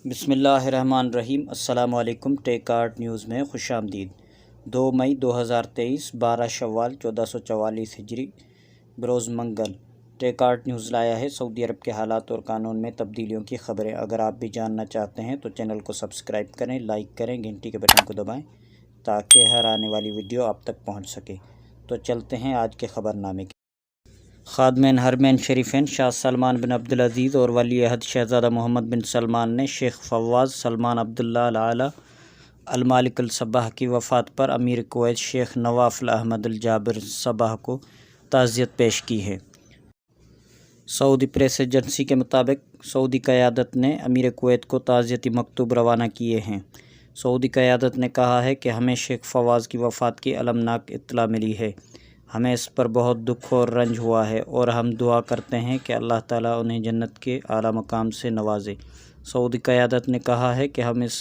بسم اللہ الرحمن الرحیم۔ السلام علیکم۔ ٹیک آرٹ نیوز میں خوش آمدید۔ 2 مئی 2023 12 شوال 1444 ہجری بروز منگل۔ ٹیک آرٹ نیوز لایا ہے سعودی عرب کے حالات اور قانون میں تبدیلیوں کی خبریں۔ اگر آپ بھی جاننا چاہتے ہیں تو چینل کو سبسکرائب کریں، لائک کریں، گھنٹی کے بٹن کو دبائیں تاکہ ہر آنے والی ویڈیو آپ تک پہنچ سکے۔ تو چلتے ہیں آج کے خبر نامے کے۔ خادمین حرمین شریفین شاہ سلمان بن عبدالعزیز اور ولی عہد شہزادہ محمد بن سلمان نے شیخ فواز سلمان عبداللہ العالی المالک الصباح کی وفات پر امیر کویت شیخ نواف احمد الجابر صباح کو تعزیت پیش کی ہے۔ سعودی پریس ایجنسی کے مطابق سعودی قیادت نے امیر کویت کو تعزیتی مکتوب روانہ کیے ہیں۔ سعودی قیادت نے کہا ہے کہ ہمیں شیخ فواز کی وفات کی المناک اطلاع ملی ہے۔ ہمیں اس پر بہت دکھ اور رنج ہوا ہے اور ہم دعا کرتے ہیں کہ اللہ تعالیٰ انہیں جنت کے اعلیٰ مقام سے نوازے۔ سعودی قیادت نے کہا ہے کہ ہم اس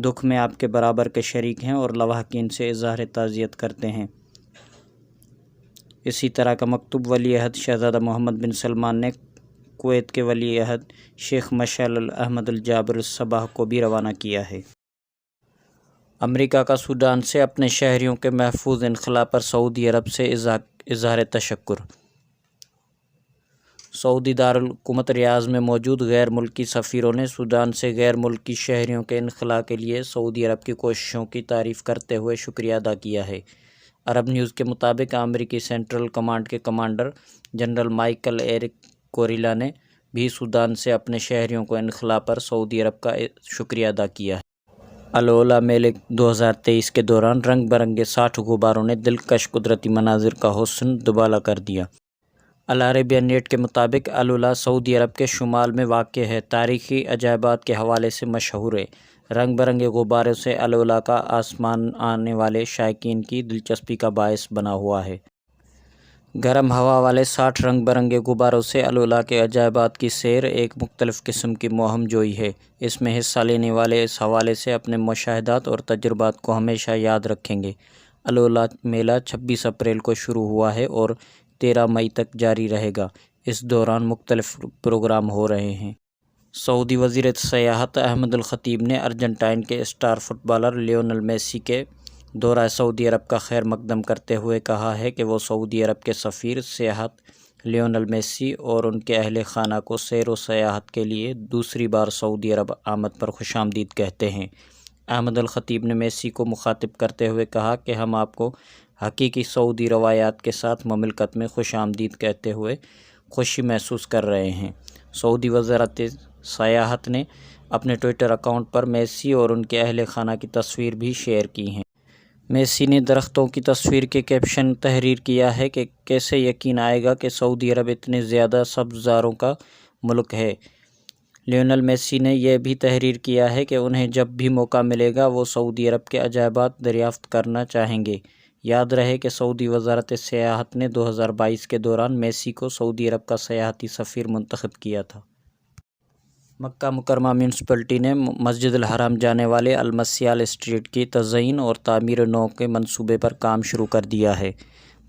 دکھ میں آپ کے برابر کے شریک ہیں اور لواحقین سے اظہار تعزیت کرتے ہیں۔ اسی طرح کا مکتوب ولی عہد شہزادہ محمد بن سلمان نے کویت کے ولی عہد شیخ مشعل احمد الجابر صباح کو بھی روانہ کیا ہے۔ امریکہ کا سوڈان سے اپنے شہریوں کے محفوظ انخلاء پر سعودی عرب سے اظہار تشکر۔ سعودی دارالحکومت ریاض میں موجود غیر ملکی سفیروں نے سوڈان سے غیر ملکی شہریوں کے انخلاء کے لیے سعودی عرب کی کوششوں کی تعریف کرتے ہوئے شکریہ ادا کیا ہے۔ عرب نیوز کے مطابق امریکی سینٹرل کمانڈ کے commander general Michael Eric Kurilla نے بھی سوڈان سے اپنے شہریوں کو انخلاء پر سعودی عرب کا شکریہ ادا کیا ہے۔ العلا میلے 2023 کے دوران رنگ برنگے 60 غباروں نے دلکش قدرتی مناظر کا حسن دوبالا کر دیا۔ العربیہ نیٹ کے مطابق العلا سعودی عرب کے شمال میں واقع ہے، تاریخی عجائبات کے حوالے سے مشہور ہے۔ رنگ برنگے غباروں سے العلا کا آسمان آنے والے شائقین کی دلچسپی کا باعث بنا ہوا ہے۔ گرم ہوا والے 60 رنگ برنگے غباروں سے العلا کے عجائبات کی سیر ایک مختلف قسم کی مہم جوئی ہے۔ اس میں حصہ لینے والے اس حوالے سے اپنے مشاہدات اور تجربات کو ہمیشہ یاد رکھیں گے۔ العلا میلہ 26 اپریل کو شروع ہوا ہے اور 13 مئی تک جاری رہے گا۔ اس دوران مختلف پروگرام ہو رہے ہیں۔ سعودی وزیر سیاحت احمد الخطیب نے ارجنٹائن کے star footballer Lionel Messi کے دورہ سعودی عرب کا خیر مقدم کرتے ہوئے کہا ہے کہ وہ سعودی عرب کے سفیر سیاحت لیونل میسی اور ان کے اہل خانہ کو سیر و سیاحت کے لیے دوسری بار سعودی عرب آمد پر خوش آمدید کہتے ہیں۔ احمد الخطیب نے میسی کو مخاطب کرتے ہوئے کہا کہ ہم آپ کو حقیقی سعودی روایات کے ساتھ مملکت میں خوش آمدید کہتے ہوئے خوشی محسوس کر رہے ہیں۔ سعودی وزارت سیاحت نے اپنے ٹوئٹر اکاؤنٹ پر میسی اور ان کے اہل خانہ کی تصویر بھی شیئر کی ہیں۔ میسی نے درختوں کی تصویر کے کیپشن تحریر کیا ہے کہ کیسے یقین آئے گا کہ سعودی عرب اتنے زیادہ سبززاروں کا ملک ہے۔ لیونل میسی نے یہ بھی تحریر کیا ہے کہ انہیں جب بھی موقع ملے گا وہ سعودی عرب کے عجائبات دریافت کرنا چاہیں گے۔ یاد رہے کہ سعودی وزارت سیاحت نے 2022 کے دوران میسی کو سعودی عرب کا سیاحتی سفیر منتخب کیا تھا۔ مکہ مکرمہ میونسپلٹی نے مسجد الحرام جانے والے المسیال اسٹریٹ کی تزئین اور تعمیر نو کے منصوبے پر کام شروع کر دیا ہے۔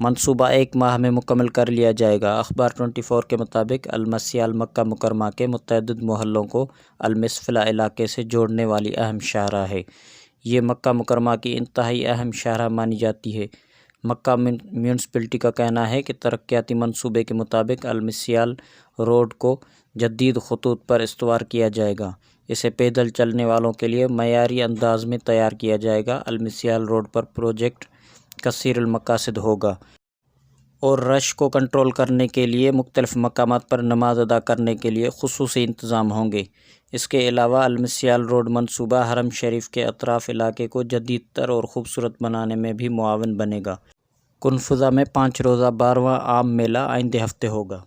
منصوبہ 1 ماہ میں مکمل کر لیا جائے گا۔ اخبار 24 کے مطابق المسیال مکہ مکرمہ کے متعدد محلوں کو المسفلہ علاقے سے جوڑنے والی اہم شاہراہ ہے۔ یہ مکہ مکرمہ کی انتہائی اہم شاہراہ مانی جاتی ہے۔ مکہ میونسپلٹی کا کہنا ہے کہ ترقیاتی منصوبے کے مطابق المسیال روڈ کو جدید خطوط پر استوار کیا جائے گا۔ اسے پیدل چلنے والوں کے لیے معیاری انداز میں تیار کیا جائے گا۔ المسیال روڈ پر پروجیکٹ کثیر المقاصد ہوگا اور رش کو کنٹرول کرنے کے لیے مختلف مقامات پر نماز ادا کرنے کے لیے خصوصی انتظام ہوں گے۔ اس کے علاوہ المسیال روڈ منصوبہ حرم شریف کے اطراف علاقے کو جدید تر اور خوبصورت بنانے میں بھی معاون بنے گا۔ کنفذہ میں 5 روزہ 12واں عام میلہ آئندہ ہفتے ہوگا۔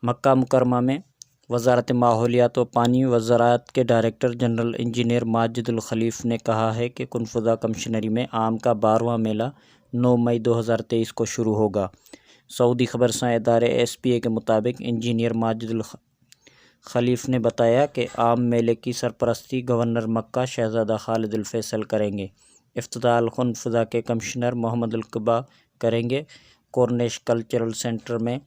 مکہ مکرمہ میں وزارت ماحولیات و پانی و زراعت کے ڈائریکٹر جنرل انجینئر ماجد الخلیف نے کہا ہے کہ کنفذہ کمشنری میں عام کا 12واں میلہ 9 مئی 2023 کو شروع ہوگا۔ سعودی خبرساں ادارے SPA کے مطابق انجینئر ماجد الخلیف نے بتایا کہ عام میلے کی سرپرستی گورنر مکہ شہزادہ خالد الفیصل کریں گے۔ افتتاح کنفذہ کے کمشنر محمد القبا کریں گے۔ کورنیش کلچرل سینٹر میں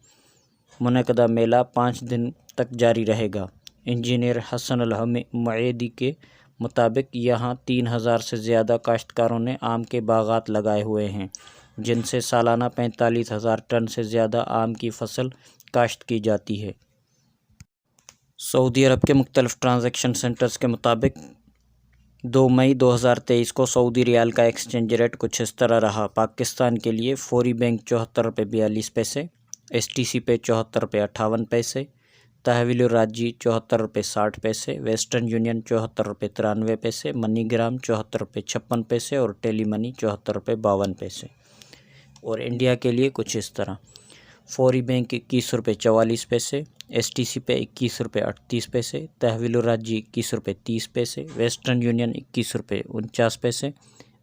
منعقدہ میلہ 5 دن تک جاری رہے گا۔ انجینئر حسن المعیدی کے مطابق یہاں 3000 سے زیادہ کاشتکاروں نے آم کے باغات لگائے ہوئے ہیں، جن سے سالانہ 45,000 ٹن سے زیادہ آم کی فصل کاشت کی جاتی ہے۔ سعودی عرب کے مختلف ٹرانزیکشن سینٹرز کے مطابق 2 مئی 2023 کو سعودی ریال کا ایکسچینج ریٹ کچھ اس طرح رہا۔ پاکستان کے لیے فوری بینک 74 روپے 42 پیسے، ایس ٹی سی پے 74 روپے 58 پیسے، تحویل الراجی 74 روپے 60 پیسے، ویسٹرن یونین 74 روپے 93 پیسے، منی گرام 74 روپے 56 پیسے اور ٹیلی منی 74 روپے 52 پیسے۔ اور انڈیا کے لیے کچھ اس طرح: فوری بینک 21 روپے 44 پیسے، ایس ٹی سی پے 21 روپے 38 پیسے، تحویل الراجی 21 روپے 30 پیسے، ویسٹرن یونین 21 روپے 49 پیسے،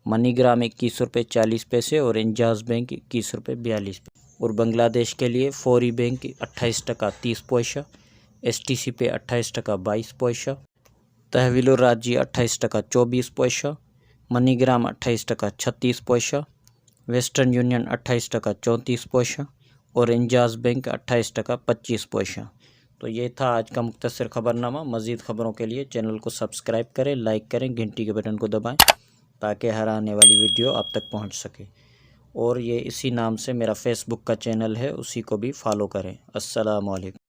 منی گرام 21 روپے 40 پیسے اور انجاز بینک 21 روپے 42 پیسے۔ اور بنگلہ دیش کے لیے فوری بینک 28 ٹکا 30 پیسہ، ایس ٹی سی پے 28 ٹکا 22 پیسہ، تحویل الراجی 28 ٹکا 24 پیسہ، منی گرام 28 ٹکا 36 پیسہ، ویسٹرن یونین 28 ٹکا 34 پیسہ اور انجاز بینک 28 ٹکا 25 پیسہ۔ تو یہ تھا آج کا مختصر خبرنامہ۔ مزید خبروں کے لیے چینل کو سبسکرائب کریں، لائک کریں، گھنٹی کے بٹن کو دبائیں تاکہ ہر آنے والی ویڈیو آپ تک پہنچ سکے۔ اور یہ اسی نام سے میرا فیس بک کا چینل ہے، اسی کو بھی فالو کریں۔ السلام علیکم۔